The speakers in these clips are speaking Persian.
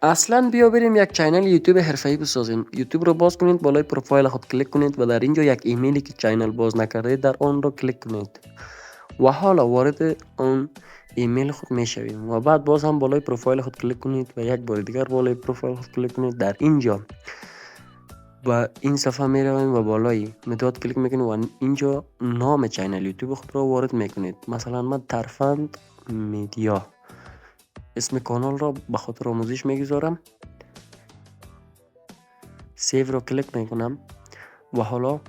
اصلا بیا بریم یک چینل یوتیوب حرفه‌ای بسازیم. یوتیوب رو باز کنید، بالای پروفایل خود کلیک کنید و در اینجا یک ایمیلی که چینل باز نکرده در آن رو کلیک کنید و حالا وارد آن ایمیل خود میشویم و بعد باز هم بالای پروفایل خود کلیک کنید و یک بار دیگر بالای پروفایل خود کلیک کنید. در اینجا و این صفحه می رویم و بالای مداد کلیک میکنید و اینجا نام چینل یوتیوب خود را وارد میکنید. مثلا من ترفند میدیا اسم کانال را به خاطر آموزش میگذارم. سیو را کلیک میکنم و حالا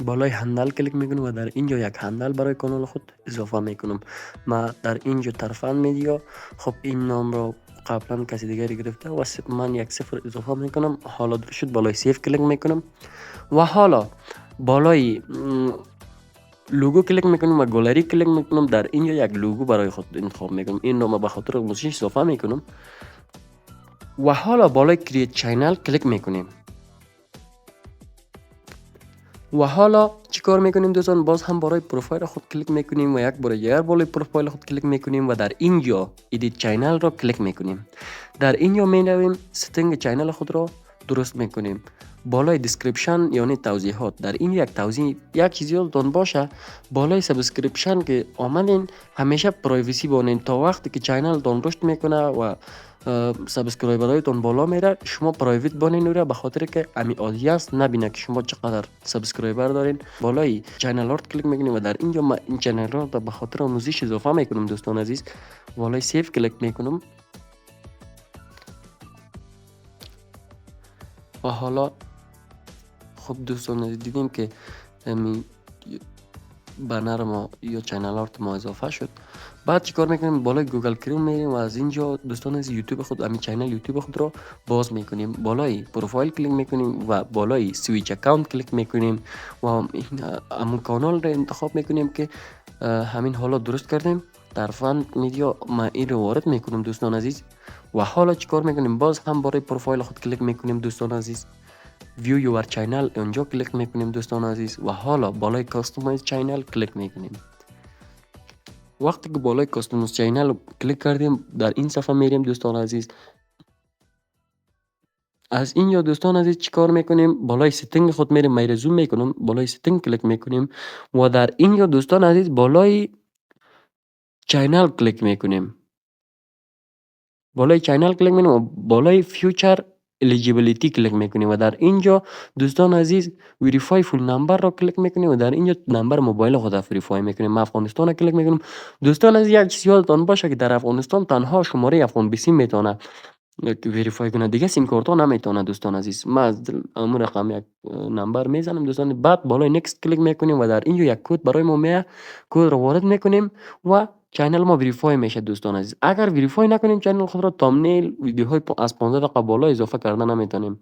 بالای هندل کلیک میکنم و در اینجا یک هندل برای کانال خود اضافه میکنم. ما در اینجا ترفند میدیا، خب این نام را قبلا کسی دیگری گرفته و من یک صفر اضافه میکنم. حالا در شد، بالای سیو کلیک میکنم و حالا بالای لوگو کلیک میکنم و گالری کلیک میکنم. در اینجا یک لوگو برای خود انتخاب میکنم. این رو به خاطر آموزش اضافه میکنم و حالا بالای کرییت چینل کلیک میکنیم و حالا چیکار میکنیم دوستان؟ باز هم برای پروفایل خود کلیک میکنیم و یک بار دیگر بالای پروفایل خود کلیک میکنیم و در اینجا ادیت چینل را کلیک میکنیم. در اینجا میرویم ستینگ چینل خود را درست میکنیم. بالای دیسکریپشن یعنی توضیحات، در این یک توضیح یک چیزی یادتان باشه، بالای سابسکریپشن که آمدین همیشه پرایوسی بانین تا وقتی که چینل تان رشد میکنه و سابسکرایبرایتون بالا میره شما پرایوت بانین رو، به خاطر که امی آدینس نبینه که شما چقدر سابسکرایبر دارین. بالای چینل آرت کلیک میکنیم و در اینجا من این چینل را به خاطر آموزش اضافه میکنم دوستان عزیز. بالای سیو کلیک میکنم و حالا خب دوستان عزیز دیدیم که می بنر ما یا چینل آرت ما اضافه شد. بعد چیکار میکنیم؟ بالای گوگل کروم میریم و از اینجا دوستان از یوتیوب خود همین چینل یوتیوب خود رو باز میکنیم. بالای پروفایل کلیک میکنیم و بالای سویچ اکانت کلیک میکنیم و همون کانال رو انتخاب میکنیم که همین حالا درست کردیم. در فن میدیا ما این رو وارد میکنیم دوستان عزیز و حالا چیکار میکنیم؟ باز هم بالای پروفایل خود کلیک میکنیم دوستان عزیز. ویو یور چینل اونجا کلیک میکنیم دوستان عزیز و حالا بالای کاستومایز چینل کلیک میکنیم. وقتی که بالای کاستومایز چینل کلیک کردیم در این صفحه میریم دوستان عزیز. از اینجا دوستان عزیز چیکار میکنیم؟ بالای ستینگ خود میریم، می زوم میکنم، بالای ستینگ کلیک میکنیم و در اینجا دوستان عزیز بالای چینل کلیک میکنیم. بالای چینل کلیک میکنیم و بالای فیوچر الیجیبیلیتی کلیک میکنیم و در اینجا دوستان عزیز وریفای فول نمبر را کلیک میکنیم و در اینجا نمبر موبایل خود وریفای میکنیم. ما افغانستان کلیک میکنیم. دوستان عزیز یک چیز یادتان باشه که در افغانستان تنها شماره افغان بیسی میتونه وریفای کنه، دیگه سیم کارت ها نمیتونه دوستان عزیز. ما از امون رقم یک نمبر میزنم دوستان، بعد بالای نکست کلیک میکنیم و در اینجا یک کد برای ما میاد، کد رو وارد میکنیم و چینل ما وریفای میشه دوستان عزیز. اگر وریفای نکنیم چینل خود را تامنیل ویدیوهای از 15 دقیقه بالا اضافه کردن نمیتونیم.